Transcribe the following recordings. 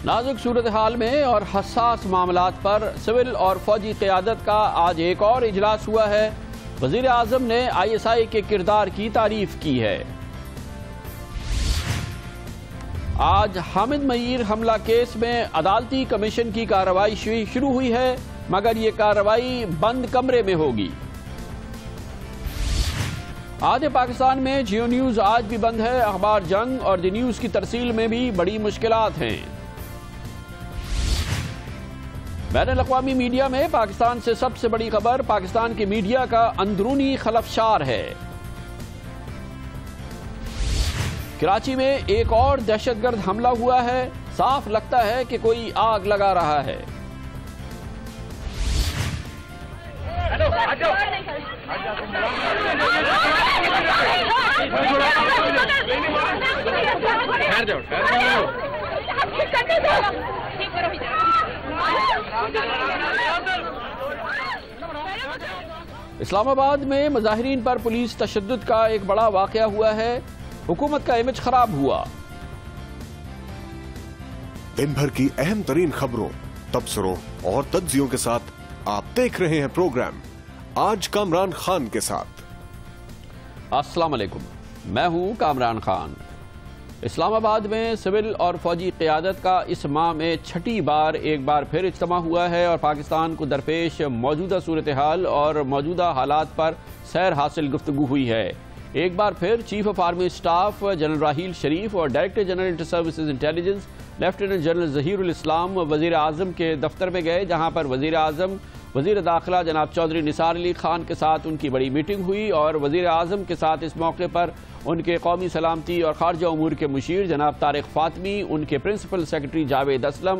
نازک صورتحال میں اور حساس معاملات پر سول اور فوجی قیادت کا آج ایک اور اجلاس ہوا ہے۔ وزیر اعظم نے ISI کے کردار کی تعریف کی ہے۔ آج حامد مئیر حملہ کیس میں عدالتی کمیشن کی کارروائی شروع ہوئی ہے، مگر یہ کارروائی بند کمرے میں ہوگی۔ آدھے پاکستان میں جیو نیوز آج بھی بند ہے۔ اخبار جنگ اور دی نیوز کی ترسیل میں بھی بڑی مشکلات ہیں۔ بین الاقوامی میڈیا میں پاکستان سے سب سے بڑی خبر پاکستان کے میڈیا کا اندرونی خلفشار ہے۔ کراچی میں ایک اور دہشت گرد حملہ ہوا ہے، صاف لگتا ہے کہ کوئی آگ لگا رہا ہے۔ اسلام آباد میں مظاہرین پر پولیس تشدد کا ایک بڑا واقعہ ہوا ہے، حکومت کا امیج خراب ہوا۔ دن بھر کی اہم ترین خبروں، تبصروں اور تجزیوں کے ساتھ آپ دیکھ رہے ہیں پروگرام آج کامران خان کے ساتھ۔ السلام علیکم، میں ہوں کامران خان۔ اسلام آباد میں سول اور فوجی قیادت کا اس ماہ میں چھٹی بار ایک بار پھر اجتماع ہوا ہے اور پاکستان کو درپیش موجودہ صورتحال اور موجودہ حالات پر سیر حاصل گفتگو ہوئی ہے۔ ایک بار پھر chief of army staff general Raheel Sharif اور director general inter services intelligence lieutenant general Zaheer ul Islam وزیر اعظم کے دفتر میں گئے، جہاں پر وزیر اعظم وزیر داخلہ جناب چودھری نثار علی خان کے ساتھ ان کی بڑی میٹنگ ہوئی اور وزیر اعظم کے ساتھ اس موقع پر ان کے قومی سلامتی اور خارجہ امور کے مشیر جناب طارق فاطمی، ان کے پرنسپل سیکرٹری جاوید اسلم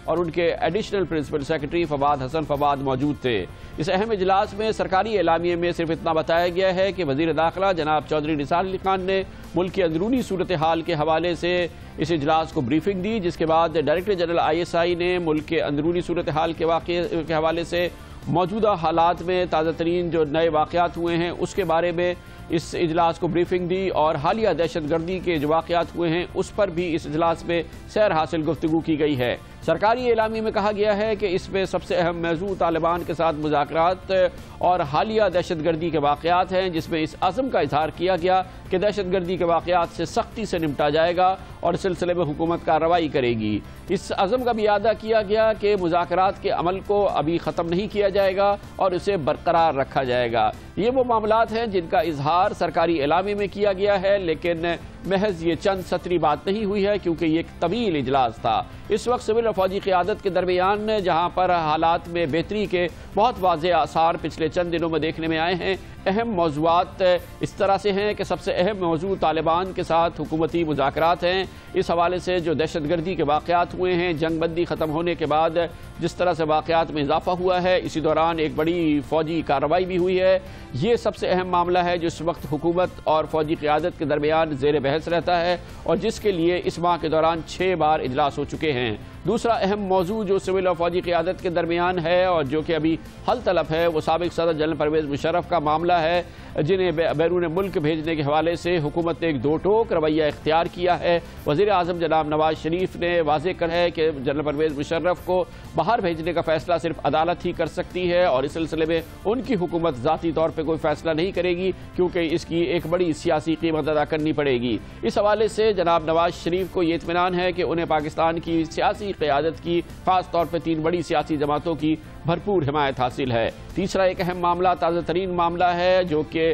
اور ان کے ایڈیشنل پرنسپل سیکرٹری فواد حسن فواد موجود تھے۔ اس اہم اجلاس میں سرکاری اعلامیے میں صرف اتنا بتایا گیا ہے کہ وزیر داخلہ جناب چودھری نثار علی خان نے ملک کی اندرونی صورتحال کے حوالے سے اس اجلاس کو بریفنگ دی، جس کے بعد ڈائریکٹر جنرل ISI نے ملک کے اندرونی صورتحال کے واقعے کے حوالے سے موجودہ حالات میں تازہ ترین جو نئے واقعات ہوئے ہیں اس کے بارے میں اس اجلاس کو بریفنگ دی اور حالیہ دہشت گردی کے جو واقعات ہوئے ہیں اس پر بھی اس اجلاس میں سیر حاصل گفتگو کی گئی ہے۔ سرکاری اعلامی میں کہا گیا ہے کہ اس میں سب سے اہم موضوع طالبان کے ساتھ مذاکرات اور حالیہ دہشت گردی کے واقعات ہیں، جس میں اس عزم کا اظہار کیا گیا کہ دہشت گردی کے واقعات سے سختی سے نمٹا جائے گا اور اس سلسلے میں حکومت کارروائی کرے گی۔ اس عزم کا بھی اعادہ کیا گیا کہ مذاکرات کے عمل کو ابھی ختم نہیں کیا جائے گا اور اسے برقرار رکھا جائے گا۔ یہ وہ معاملات ہیں جن کا اظہار سرکاری اعلامی میں کیا گیا ہے، لیکن محض یہ چند سطری بات نہیں ہوئی ہے کیونکہ یہ ایک طویل اجلاس تھا۔ اس وقت سول اور فوجی قیادت کے درمیان جہاں پر حالات میں بہتری کے بہت واضح آثار پچھلے چند دنوں میں دیکھنے میں آئے ہیں، اہم موضوعات اس طرح سے ہیں کہ سب سے اہم موضوع طالبان کے ساتھ حکومتی مذاکرات ہیں۔ اس حوالے سے جو دہشت گردی کے واقعات ہوئے ہیں، جنگ بندی ختم ہونے کے بعد جس طرح سے واقعات میں اضافہ ہوا ہے، اسی دوران ایک بڑی فوجی کارروائی بھی ہوئی ہے، یہ سب سے اہم معاملہ ہے جو اس وقت حکومت اور فوجی قیادت کے درمیان زیر بحث رہتا ہے اور جس کے لیے اس ماہ کے دوران 6 بار اجلاس ہو چکے ہیں۔ دوسرا اہم موضوع جو سول اور فوجی قیادت کے درمیان ہے اور جو کہ ابھی حل طلب ہے، وہ سابق صدر جنرل پرویز مشرف کا معاملہ ہے، جنہیں بیرون ملک بھیجنے کے حوالے سے حکومت نے ایک دو ٹوک رویہ اختیار کیا ہے۔ وزیر اعظم جناب نواز شریف نے واضح کر ہے کہ جنرل پرویز مشرف کو باہر بھیجنے کا فیصلہ صرف عدالت ہی کر سکتی ہے اور اس سلسلے میں ان کی حکومت ذاتی طور پہ کوئی فیصلہ نہیں کرے گی کیونکہ اس کی ایک بڑی سیاسی قیمت ادا کرنی پڑے گی۔ اس حوالے سے جناب نواز شریف کو یہ اطمینان ہے کہ انہیں پاکستان کی سیاسی قیادت کی خاص طور پہ 3 بڑی سیاسی جماعتوں کی بھرپور حمایت حاصل ہے۔ تیسرا ایک اہم معاملہ، تازہ ترین معاملہ ہے جو کہ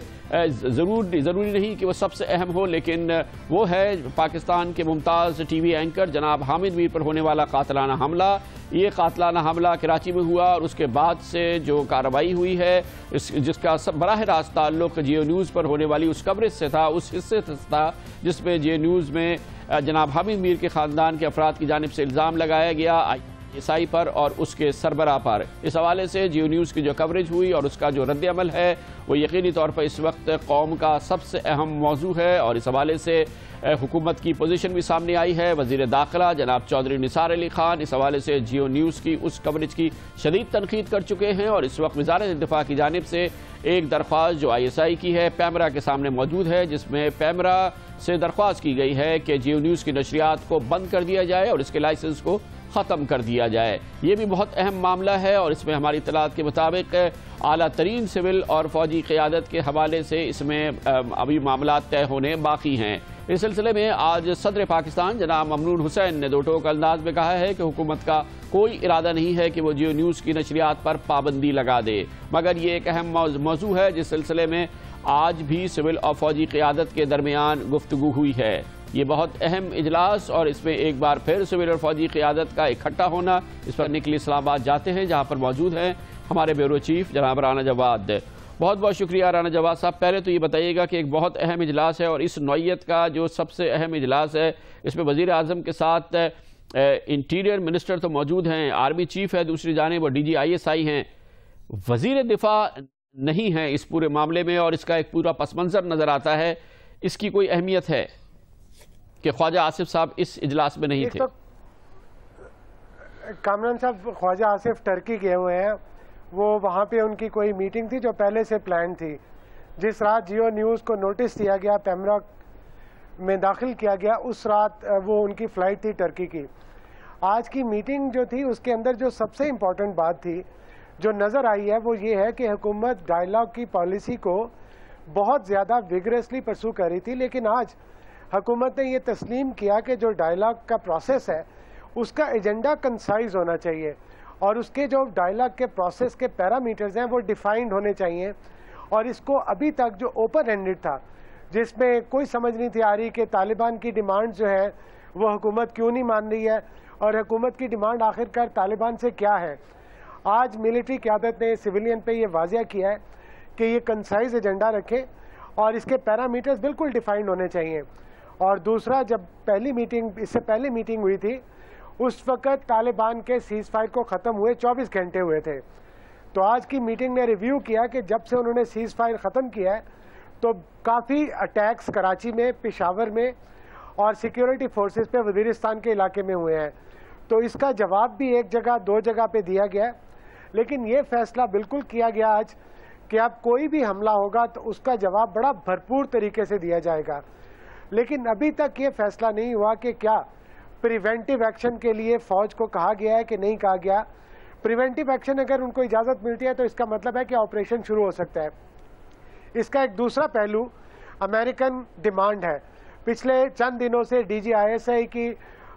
ضروری نہیں کہ وہ سب سے اہم ہو، لیکن وہ ہے پاکستان کے ممتاز ٹی وی اینکر جناب حامد مئیر پر ہونے والا قاتلانہ حملہ۔ یہ قاتلانہ حملہ کراچی میں ہوا اور اس کے بعد سے جو کارروائی ہوئی ہے جس کا براہ راست تعلق جیو نیوز پر ہونے والی اس کوریج سے تھا، اس حصے سے تھا جس میں جیو نیوز میں جناب حامد مئیر کے خاندان کے افراد کی جانب سے الزام لگایا گیا ISI پر اور اس کے سربراہ پر۔ اس حوالے سے جیو نیوز کی جو کوریج ہوئی اور اس کا جو رد عمل ہے وہ یقینی طور پر اس وقت قوم کا سب سے اہم موضوع ہے اور اس حوالے سے حکومت کی پوزیشن بھی سامنے آئی ہے۔ وزیر داخلہ جناب چودھری نثار علی خان اس حوالے سے جیو نیوز کی اس کوریج کی شدید تنقید کر چکے ہیں اور اس وقت وزارت دفاع کی جانب سے ایک درخواست جو ISI کی ہے پیمرا کے سامنے موجود ہے، جس میں پیمرا سے درخواست کی گئی ہے کہ جیو نیوز کی نشریات کو بند کر دیا جائے اور اس کے لائسنس کو ختم کر دیا جائے۔ یہ بھی بہت اہم معاملہ ہے اور اس میں ہماری اطلاعات کے مطابق اعلیٰ ترین سول اور فوجی قیادت کے حوالے سے اس میں ابھی معاملات طے ہونے باقی ہیں۔ اس سلسلے میں آج صدر پاکستان جناب ممنون حسین نے دو ٹوک انداز میں کہا ہے کہ حکومت کا کوئی ارادہ نہیں ہے کہ وہ جیو نیوز کی نشریات پر پابندی لگا دے، مگر یہ ایک اہم موضوع ہے جس سلسلے میں آج بھی سول اور فوجی قیادت کے درمیان گفتگو ہوئی ہے۔ یہ بہت اہم اجلاس اور اس میں ایک بار پھر سول اور فوجی قیادت کا اکٹھا ہونا، اس پر نکلی اسلام آباد جاتے ہیں جہاں پر موجود ہیں ہمارے بیورو چیف جناب رانا جواد۔ بہت بہت شکریہ رانا جواد صاحب۔ پہلے تو یہ بتائیے گا کہ ایک بہت اہم اجلاس ہے اور اس نوعیت کا جو سب سے اہم اجلاس ہے اس میں وزیر اعظم کے ساتھ انٹیریئر منسٹر تو موجود ہیں، آرمی چیف ہے دوسری جانب اور DG ISI ہیں، وزیر دفاع نہیں ہے اس پورے معاملے میں اور اس کا ایک پورا پس منظر نظر آتا ہے۔ اس کی کوئی اہمیت ہے کہ خواجہ آصف صاحب اس اجلاس میں نہیں تھے؟ کامران صاحب خواجہ آصف ٹرکی گئے ہوئے ہیں، وہ وہاں پہ ان کی کوئی میٹنگ تھی جو پہلے سے پلان تھی۔ جس رات جیو نیوز کو نوٹس دیا گیا، پیمرا میں داخل کیا گیا، اس رات وہ ان کی فلائٹ تھی ٹرکی کی۔ آج کی میٹنگ جو تھی اس کے اندر جو سب سے امپورٹنٹ بات تھی جو نظر آئی ہے وہ یہ ہے کہ حکومت ڈائیلاگ کی پالیسی کو بہت زیادہ ویگرسلی پرسو کر رہی تھی، لیکن آج حکومت نے یہ تسلیم کیا کہ جو ڈائیلاگ کا پروسیس ہے اس کا ایجنڈا کنسائز ہونا چاہیے اور اس کے جو ڈائیلاگ کے پروسیس کے پیرامیٹرز ہیں وہ ڈیفائنڈ ہونے چاہیے، اور اس کو ابھی تک جو اوپن ہینڈڈ تھا جس میں کوئی سمجھ نہیں تھی آ رہی کہ طالبان کی ڈیمانڈ جو ہے وہ حکومت کیوں نہیں مان رہی ہے اور حکومت کی ڈیمانڈ آخر کار طالبان سے کیا ہے، آج ملٹری قیادت نے سویلین پہ یہ واضح کیا ہے کہ یہ کنسائز ایجنڈا رکھے اور اس کے پیرامیٹرز بالکل ڈیفائنڈ ہونے چاہیے۔ اور دوسرا، جب اس سے پہلی میٹنگ ہوئی تھی اس وقت طالبان کے سیز فائر کو ختم ہوئے 24 گھنٹے ہوئے تھے، تو آج کی میٹنگ نے ریویو کیا کہ جب سے انہوں نے سیز فائر ختم کیا ہے تو کافی اٹیکس کراچی میں، پشاور میں اور سیکیورٹی فورسز پہ وزیرستان کے علاقے میں ہوئے ہیں، تو اس کا جواب بھی ایک جگہ دو جگہ پہ دیا گیا ہے۔ لیکن یہ فیصلہ بالکل کیا گیا آج کہ اب کوئی بھی حملہ ہوگا تو اس کا جواب بڑا بھرپور طریقے سے دیا جائے گا، لیکن ابھی تک یہ فیصلہ نہیں ہوا کہ کیا پریونٹیو ایکشن کے لیے فوج کو کہا گیا ہے کہ نہیں کہا گیا۔ پریونٹیو ایکشن اگر ان کو اجازت ملتی ہے تو اس کا مطلب ہے کہ آپریشن شروع ہو سکتا ہے۔ اس کا ایک دوسرا پہلو امریکن ڈیمانڈ ہے۔ پچھلے چند دنوں سے DG ISI کی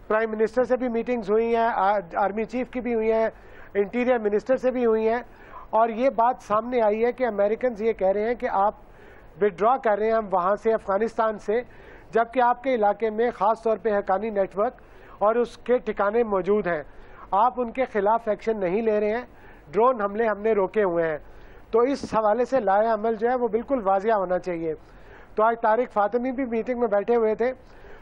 پرائم منسٹر سے بھی میٹنگز ہوئی ہیں، آرمی چیف کی بھی ہوئی ہیں، انٹیریئر منسٹر سے بھی ہوئی ہیں، اور یہ بات سامنے آئی ہے کہ امریکنز یہ کہہ رہے ہیں کہ آپ وڈرا کر رہے ہیں ہم وہاں سے، افغانستان سے، جبکہ آپ کے علاقے میں خاص طور پہ حقانی نیٹ ورک اور اس کے ٹھکانے موجود ہیں، آپ ان کے خلاف ایکشن نہیں لے رہے ہیں، ڈرون حملے ہم نے روکے ہوئے ہیں۔ تو اس حوالے سے لائحہ عمل جو ہے وہ بالکل واضح ہونا چاہیے۔ تو آج طارق فاطمی بھی میٹنگ میں بیٹھے ہوئے تھے،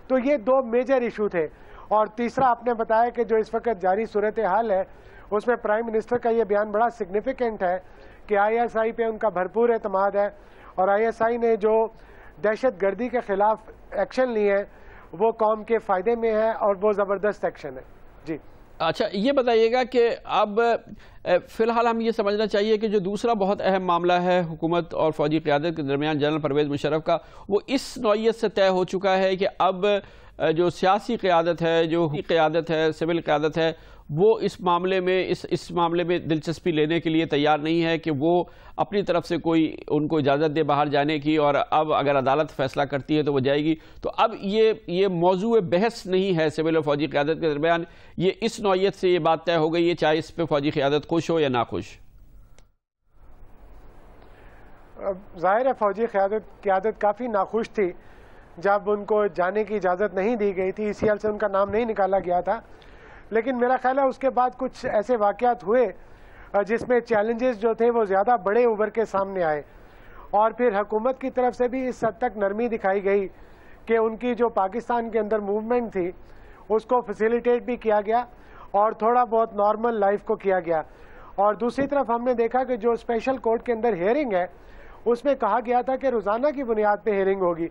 تو یہ دو میجر ایشو تھے۔ اور تیسرا آپ نے بتایا کہ جو اس وقت جاری صورتحال ہے اس میں پرائم منسٹر کا یہ بیان بڑا سگنیفیکنٹ ہے کہ ISI پہ ان کا بھرپور اعتماد ہے، اور ISI نے جو دہشت گردی کے خلاف ایکشن لیے ہیں وہ قوم کے فائدے میں ہے اور وہ زبردست ایکشن ہے۔ جی اچھا، یہ بتائیے گا کہ اب فی الحال ہم یہ سمجھنا چاہیے کہ جو دوسرا بہت اہم معاملہ ہے حکومت اور فوجی قیادت کے درمیان جنرل پرویز مشرف کا، وہ اس نوعیت سے طے ہو چکا ہے کہ اب جو سیاسی قیادت ہے، جو قیادت ہے، سول قیادت ہے، وہ اس معاملے میں دلچسپی لینے کے لیے تیار نہیں ہے کہ وہ اپنی طرف سے کوئی ان کو اجازت دے باہر جانے کی، اور اب اگر عدالت فیصلہ کرتی ہے تو وہ جائے گی۔ تو اب یہ موضوع بحث نہیں ہے سول اور فوجی قیادت کے درمیان، یہ اس نوعیت سے یہ بات طے ہو گئی ہے، چاہے اس پہ فوجی قیادت خوش ہو یا ناخوش۔ ظاہر ہے فوجی قیادت کافی ناخوش تھی جب ان کو جانے کی اجازت نہیں دی گئی تھی، ECL سے ان کا نام نہیں نکالا گیا تھا، لیکن میرا خیال ہے اس کے بعد کچھ ایسے واقعات ہوئے جس میں چیلنجز جو تھے وہ زیادہ بڑے ابھر کے سامنے آئے، اور پھر حکومت کی طرف سے بھی اس حد تک نرمی دکھائی گئی کہ ان کی جو پاکستان کے اندر موومنٹ تھی اس کو فیسیلیٹیٹ بھی کیا گیا اور تھوڑا بہت نارمل لائف کو کیا گیا۔ اور دوسری طرف ہم نے دیکھا کہ جو اسپیشل کورٹ کے اندر ہیئرنگ ہے اس میں کہا گیا تھا کہ روزانہ کی بنیاد پہ ہیئرنگ ہوگی،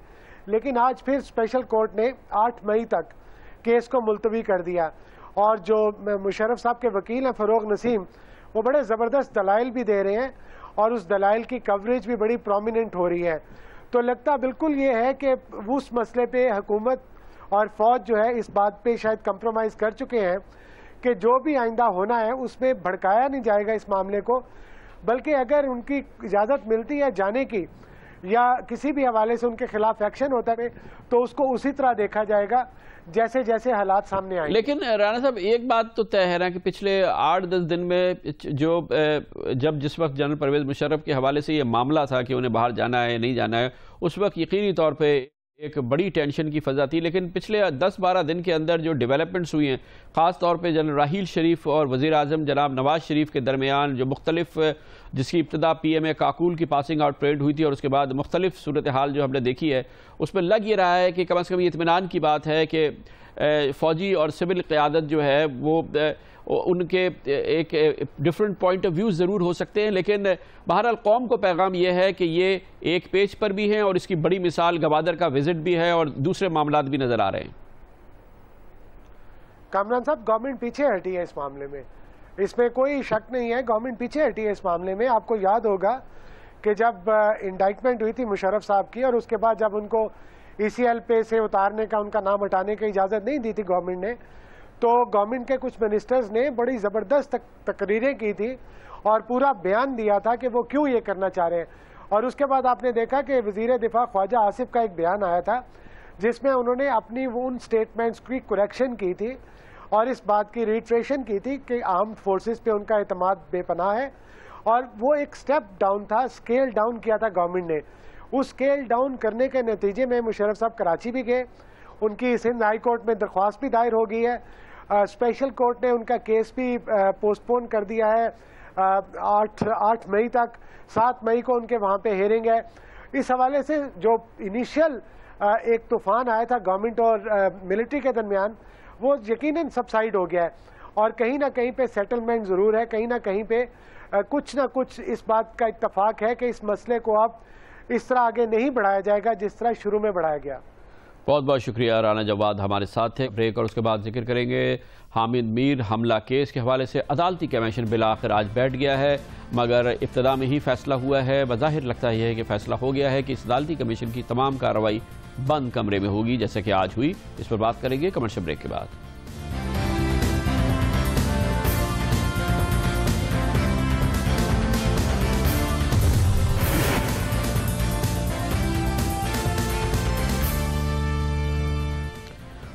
لیکن آج پھر اسپیشل کورٹ نے 8 مئی تک کیس کو ملتوی کر دیا، اور جو مشرف صاحب کے وکیل ہیں فروغ نسیم، وہ بڑے زبردست دلائل بھی دے رہے ہیں اور اس دلائل کی کوریج بھی بڑی پرومیننٹ ہو رہی ہے. تو لگتا بالکل یہ ہے کہ اس مسئلے پہ حکومت اور فوج جو ہے اس بات پہ شاید کمپرومائز کر چکے ہیں کہ جو بھی آئندہ ہونا ہے اس میں بھڑکایا نہیں جائے گا اس معاملے کو، بلکہ اگر ان کی اجازت ملتی ہے جانے کی یا کسی بھی حوالے سے ان کے خلاف ایکشن ہوتا ہے تو اس کو اسی طرح دیکھا جائے گا جیسے جیسے حالات سامنے آئیں. لیکن رانا صاحب ایک بات تو طے ہے نا کہ پچھلے 8-10 دن میں جس وقت جنرل پرویز مشرف کے حوالے سے یہ معاملہ تھا کہ انہیں باہر جانا ہے نہیں جانا ہے، اس وقت یقینی طور پہ ایک بڑی ٹینشن کی فضا تھی. لیکن پچھلے 10-12 دن کے اندر جو ڈیولپمنٹس ہوئی ہیں، خاص طور پہ جنرل راحیل شریف اور وزیر اعظم جناب نواز شریف کے درمیان جو مختلف، جس کی ابتدا پی ایم اے کاکول کی پاسنگ آؤٹ پریڈ ہوئی تھی اور اس کے بعد مختلف صورتحال جو ہم نے دیکھی ہے، اس میں لگ یہ رہا ہے کہ کم از کم یہ اطمینان کی بات ہے کہ فوجی اور سول قیادت جو ہے وہ ان کے ایک ڈیفرنٹ پوائنٹ آف ویوز ضرور ہو سکتے ہیں، لیکن بہرحال قوم کو پیغام یہ ہے کہ یہ ایک پیج پر بھی ہیں اور اس کی بڑی مثال گوادر کا وزٹ بھی ہے اور دوسرے معاملات بھی نظر آ رہے ہیں. کامران صاحب، گورنمنٹ پیچھے ہٹی ہے اس معاملے میں، اس میں کوئی شک نہیں ہے، گورنمنٹ پیچھے ہٹی ہے اس معاملے میں. آپ کو یاد ہوگا کہ جب انڈائٹمنٹ ہوئی تھی مشرف صاحب کی اور اس کے بعد جب ان کو ای سی ایل پہ سے اتارنے کا، ان کا نام ہٹانے کی اجازت نہیں دی تھی گورنمنٹ نے، تو گورنمنٹ کے کچھ منسٹرز نے بڑی زبردست تقریریں کی تھی اور پورا بیان دیا تھا کہ وہ کیوں یہ کرنا چاہ رہے ہیں. اور اس کے بعد آپ نے دیکھا کہ وزیر دفاع خواجہ آصف کا ایک بیان آیا تھا جس میں انہوں نے اپنی ان سٹیٹمنٹس کی کریکشن کی تھی اور اس بات کی ریٹریشن کی تھی کہ آرمڈ فورسز پہ ان کا اعتماد بے پناہ ہے. اور وہ ایک سٹیپ ڈاؤن تھا، اسکیل ڈاؤن کیا تھا گورنمنٹ نے. اس اسکیل ڈاؤن کرنے کے نتیجے میں مشرف صاحب کراچی بھی گئے، ان کی سندھ ہائی کورٹ میں درخواست بھی دائر ہو گئی ہے، اسپیشل کورٹ نے ان کا کیس بھی پوسٹ پون کر دیا ہے 8 مئی تک. 7 مئی کو ان کے وہاں پہ ہیئرنگ ہے. اس حوالے سے جو انیشیل ایک طوفان آیا تھا گورنمنٹ اور ملٹری کے درمیان، وہ یقیناً سبسائڈ ہو گیا ہے اور کہیں نہ کہیں پہ سیٹلمنٹ ضرور ہے، کہیں نہ کہیں پہ کچھ نہ کچھ اس بات کا اتفاق ہے کہ اس مسئلے کو اب اس طرح آگے نہیں بڑھایا جائے گا جس طرح شروع میں بڑھایا گیا. بہت بہت شکریہ. رانا جواد ہمارے ساتھ تھے. بریک اور اس کے بعد ذکر کریں گے حامد میر حملہ کیس کے حوالے سے عدالتی کمیشن بالآخر آج بیٹھ گیا ہے، مگر ابتدا میں ہی فیصلہ ہوا ہے. بظاہر لگتا یہ ہے کہ فیصلہ ہو گیا ہے کہ اس عدالتی کمیشن کی تمام کارروائی بند کمرے میں ہوگی جیسے کہ آج ہوئی. اس پر بات کریں گے کمرشل بریک کے بعد.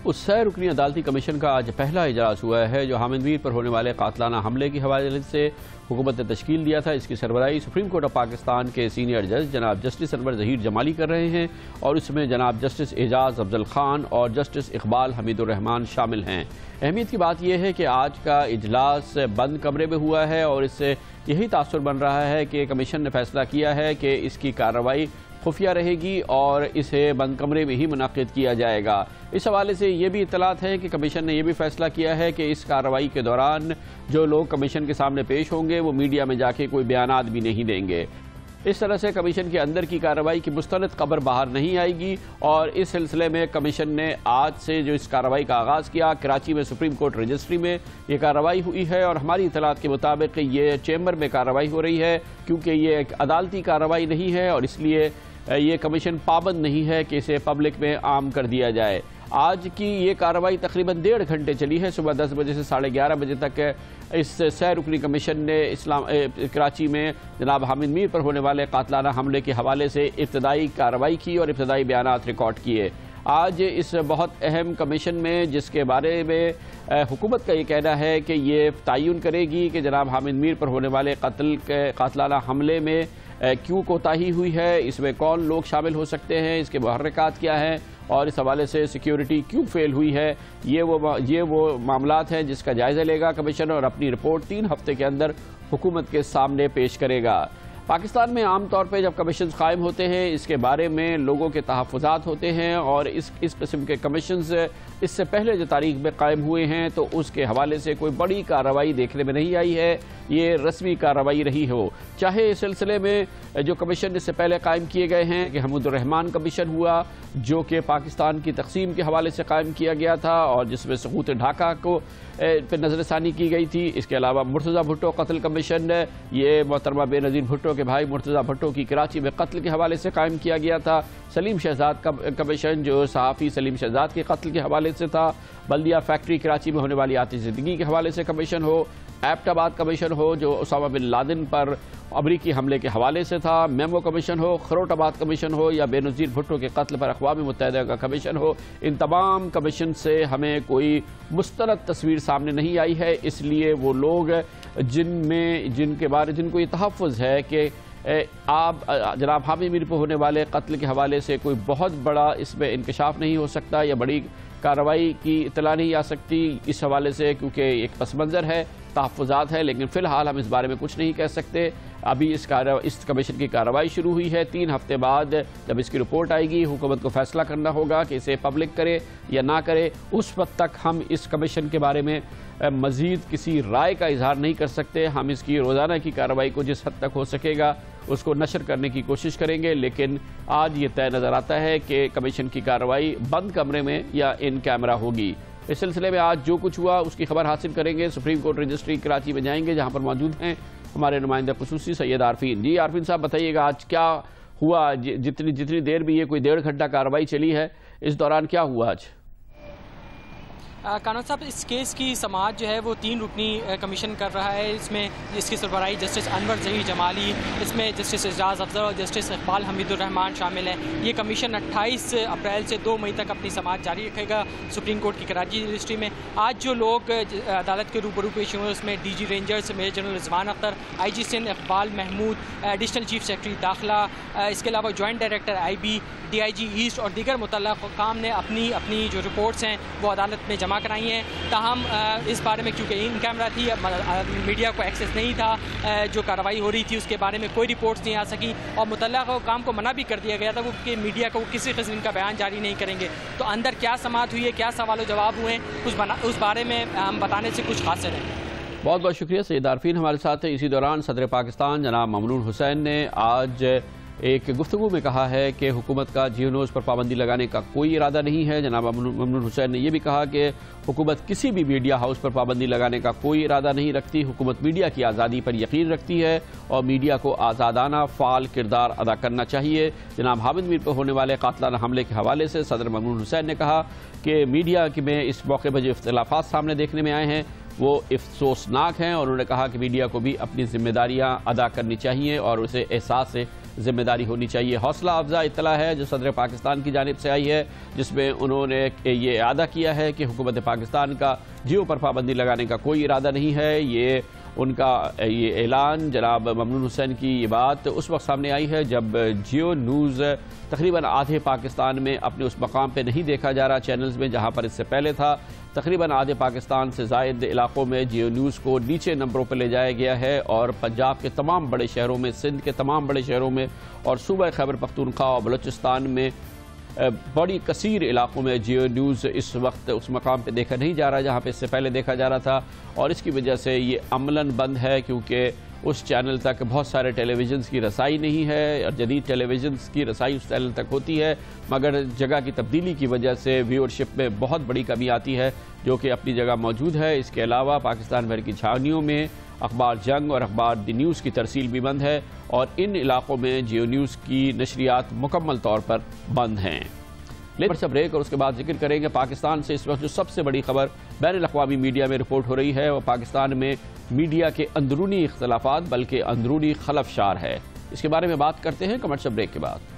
اس 100 رکنی عدالتی کمیشن کا آج پہلا اجلاس ہوا ہے جو حامد میر پر ہونے والے قاتلانہ حملے کی حوالے سے حکومت نے تشکیل دیا تھا. اس کی سربراہی سپریم کورٹ آف پاکستان کے سینئر جج جناب جسٹس انور ظہیر جمالی کر رہے ہیں اور اس میں جناب جسٹس اعجاز افضل خان اور جسٹس اقبال حمید الرحمان شامل ہیں. اہمیت کی بات یہ ہے کہ آج کا اجلاس بند کمرے میں ہوا ہے اور اس سے یہی تاثر بن رہا ہے کہ کمیشن نے فیصلہ کیا ہے کہ اس کی کارروائی خفیہ رہے گی اور اسے بند کمرے میں ہی منعقد کیا جائے گا. اس حوالے سے یہ بھی اطلاعات ہے کہ کمیشن نے یہ بھی فیصلہ کیا ہے کہ اس کارروائی کے دوران جو لوگ کمیشن کے سامنے پیش ہوں گے وہ میڈیا میں جا کے کوئی بیانات بھی نہیں دیں گے. اس طرح سے کمیشن کے اندر کی کارروائی کی مستند خبر باہر نہیں آئے گی اور اس سلسلے میں کمیشن نے آج سے جو اس کارروائی کا آغاز کیا، کراچی میں سپریم کورٹ رجسٹری میں یہ کارروائی ہوئی ہے اور ہماری اطلاعات کے مطابق یہ چیمبر میں کارروائی ہو رہی ہے کیونکہ یہ ایک عدالتی کارروائی نہیں ہے اور اس لیے یہ کمیشن پابند نہیں ہے کہ اسے پبلک میں عام کر دیا جائے. آج کی یہ کارروائی تقریباً 1.5 گھنٹے چلی ہے. صبح 10 بجے سے 11:30 بجے تک اس 100 رکنی کمیشن نے کراچی میں جناب حامد میر پر ہونے والے قاتلانہ حملے کے حوالے سے ابتدائی کارروائی کی اور ابتدائی بیانات ریکارڈ کیے. آج اس بہت اہم کمیشن میں جس کے بارے میں حکومت کا یہ کہنا ہے کہ یہ تعین کرے گی کہ جناب حامد میر پر ہونے والے قاتلانہ حملے میں کیوں کوتاہی ہوئی ہے، اس میں کون لوگ شامل ہو سکتے ہیں، اس کے محرکات کیا ہیں اور اس حوالے سے سیکیورٹی کیوں فیل ہوئی ہے، یہ وہ معاملات ہیں جس کا جائزہ لے گا کمیشن اور اپنی رپورٹ 3 ہفتے کے اندر حکومت کے سامنے پیش کرے گا. پاکستان میں عام طور پہ جب کمیشنز قائم ہوتے ہیں اس کے بارے میں لوگوں کے تحفظات ہوتے ہیں اور اس قسم کے کمیشنز اس سے پہلے جو تاریخ میں قائم ہوئے ہیں تو اس کے حوالے سے کوئی بڑی کارروائی دیکھنے میں نہیں آئی ہے. یہ رسمی کارروائی رہی ہو، چاہے اس سلسلے میں جو کمیشن اس سے پہلے قائم کیے گئے ہیں کہ حمود الرحمان کمیشن ہوا جو کہ پاکستان کی تقسیم کے حوالے سے قائم کیا گیا تھا اور جس میں سقوط ڈھاکہ کو پہ نظر ثانی کی گئی تھی، اس کے علاوہ مرتضیٰ بھٹو قتل کمیشن یہ محترمہ بے نظیر بھٹو کے بھائی مرتضیٰ بھٹو کی کراچی میں قتل کے حوالے سے قائم کیا گیا تھا، سلیم شہزاد کمیشن جو صحافی سلیم شہزاد کے قتل کے حوالے سے تھا، بلدیہ فیکٹری کراچی میں ہونے والی آتش زدگی کے حوالے سے کمیشن ہو، ایبٹ آباد کمیشن ہو جو اسامہ بن لادن پر امریکی حملے کے حوالے سے تھا، میمو کمیشن ہو، خروٹ آباد کمیشن ہو یا بے نظیر بھٹو کے قتل پر اقوام متحدہ کا کمیشن ہو، ان تمام کمیشن سے ہمیں کوئی مستند تصویر سامنے نہیں آئی ہے، اس لیے وہ لوگ جن کو یہ تحفظ ہے کہ آپ جناب حامد میر پہ ہونے والے قتل کے حوالے سے کوئی بہت بڑا اس میں انکشاف نہیں ہو سکتا یا بڑی کارروائی کی اطلاع نہیں آ سکتی اس حوالے سے، کیونکہ ایک پس منظر ہے، تحفظات ہے، لیکن فی الحال ہم اس بارے میں کچھ نہیں کہہ سکتے۔ ابھی اس کمیشن کی کارروائی شروع ہوئی ہے، 3 ہفتے بعد جب اس کی رپورٹ آئے گی حکومت کو فیصلہ کرنا ہوگا کہ اسے پبلک کرے یا نہ کرے، اس وقت تک ہم اس کمیشن کے بارے میں مزید کسی رائے کا اظہار نہیں کر سکتے۔ ہم اس کی روزانہ کی کارروائی کو جس حد تک ہو سکے گا اس کو نشر کرنے کی کوشش کریں گے، لیکن آج یہ طے نظر آتا ہے کہ کمیشن کی کارروائی بند کمرے میں یا ان کیمرہ ہوگی۔ اس سلسلے میں آج جو کچھ ہوا اس کی خبر حاصل کریں گے، سپریم کورٹ رجسٹری کراچی میں جائیں گے جہاں پر موجود ہیں ہمارے نمائندہ خصوصی سید عارفین۔ جی عارفین صاحب بتائیے گا آج کیا ہوا، جتنی دیر بھی یہ کوئی 1.5 گھنٹہ کارروائی چلی ہے اس دوران کیا ہوا آج؟ کانو صاحب اس کیس کی سماعت جو ہے وہ 3 رکنی کمیشن کر رہا ہے، اس میں اس کی سربراہی جسٹس انور ظہیر جمالی، اس میں جسٹس اعجاز افضل اور جسٹس اقبال حمید الرحمان شامل ہیں۔ یہ کمیشن 28 اپریل سے 2 مئی تک اپنی سماعت جاری رکھے گا سپریم کورٹ کی کراچی رجسٹری میں۔ آج جو لوگ عدالت کے روبرو پیش ہوئے اس میں D G Rangers major general Rizwan Akhtar, I G Sindh Iqbal Mahmood, additional chief secretary داخلہ، اس کے علاوہ joint director I B, D I G east اور دیگر متعلقہ حکام نے اپنی جو رپورٹس ہیں وہ عدالت میں جمع کرائی ہیں۔ تاہم اس بارے میں کیونکہ ان کیمرہ تھی، میڈیا کو ایکسیس نہیں تھا، جو کارروائی ہو رہی تھی اس کے بارے میں کوئی رپورٹس نہیں آ سکی اور متعلقہ حکام کو منع بھی کر دیا گیا تھا وہ کہ میڈیا کو کسی قسم کا بیان جاری نہیں کریں گے۔ تو اندر کیا سماعت ہوئی ہے، کیا سوال و جواب ہوئے اس بارے میں ہم بتانے سے کچھ حاصل ہے۔ بہت بہت شکریہ سید عارفین ہمارے ساتھ ہیں۔ اسی دوران صدر پاکستان جناب ممنون حسین نے آج ایک گفتگو میں کہا ہے کہ حکومت کا جیو نیوز پر پابندی لگانے کا کوئی ارادہ نہیں ہے۔ جناب ممنون حسین نے یہ بھی کہا کہ حکومت کسی بھی میڈیا ہاؤس پر پابندی لگانے کا کوئی ارادہ نہیں رکھتی، حکومت میڈیا کی آزادی پر یقین رکھتی ہے اور میڈیا کو آزادانہ فعال کردار ادا کرنا چاہیے۔ جناب حامد میر پر ہونے والے قاتلانہ حملے کے حوالے سے صدر ممنون حسین نے کہا کہ میڈیا میں اس موقع پر جو اختلافات سامنے دیکھنے میں آئے ہیں وہ افسوسناک ہیں، اور انہوں نے کہا کہ میڈیا کو بھی اپنی ذمہ داریاں ادا کرنی چاہیے اور اسے احساس ذمہ داری ہونی چاہیے۔ حوصلہ افزا اطلاع ہے جو صدر پاکستان کی جانب سے آئی ہے، جس میں انہوں نے یہ اعادہ کیا ہے کہ حکومت پاکستان کا جیو پر پابندی لگانے کا کوئی ارادہ نہیں ہے۔ یہ ان کا یہ اعلان جناب ممنون حسین کی یہ بات اس وقت سامنے آئی ہے جب جیو نیوز تقریباً آدھے پاکستان میں اپنے اس مقام پہ نہیں دیکھا جا رہا چینلز میں جہاں پر اس سے پہلے تھا۔ تقریباً آدھے پاکستان سے زائد علاقوں میں جیو نیوز کو نیچے نمبروں پہ لے جایا گیا ہے اور پنجاب کے تمام بڑے شہروں میں، سندھ کے تمام بڑے شہروں میں اور صوبہ خیبر پختونخوا اور بلوچستان میں بڑی کثیر علاقوں میں جیو نیوز اس وقت اس مقام پہ دیکھا نہیں جا رہا جہاں پہ اس سے پہلے دیکھا جا رہا تھا، اور اس کی وجہ سے یہ عملاً بند ہے کیونکہ اس چینل تک بہت سارے ٹیلی ویژنز کی رسائی نہیں ہے اور جدید ٹیلی ویژنز کی رسائی اس چینل تک ہوتی ہے مگر جگہ کی تبدیلی کی وجہ سے ویورشپ میں بہت بڑی کمی آتی ہے جو کہ اپنی جگہ موجود ہے۔ اس کے علاوہ پاکستان بھر کی چھاونیوں میں اخبار جنگ اور اخبار دی نیوز کی ترسیل بھی بند ہے اور ان علاقوں میں جیو نیوز کی نشریات مکمل طور پر بند ہیں۔ لیکن بریک اور اس کے بعد ذکر کریں گے پاکستان سے اس وقت جو سب سے بڑی خبر بین الاقوامی میڈیا میں رپورٹ ہو رہی ہے وہ پاکستان میں میڈیا کے اندرونی اختلافات بلکہ اندرونی خلفشار ہے۔ اس کے بارے میں بات کرتے ہیں کمرشل بریک کے بعد۔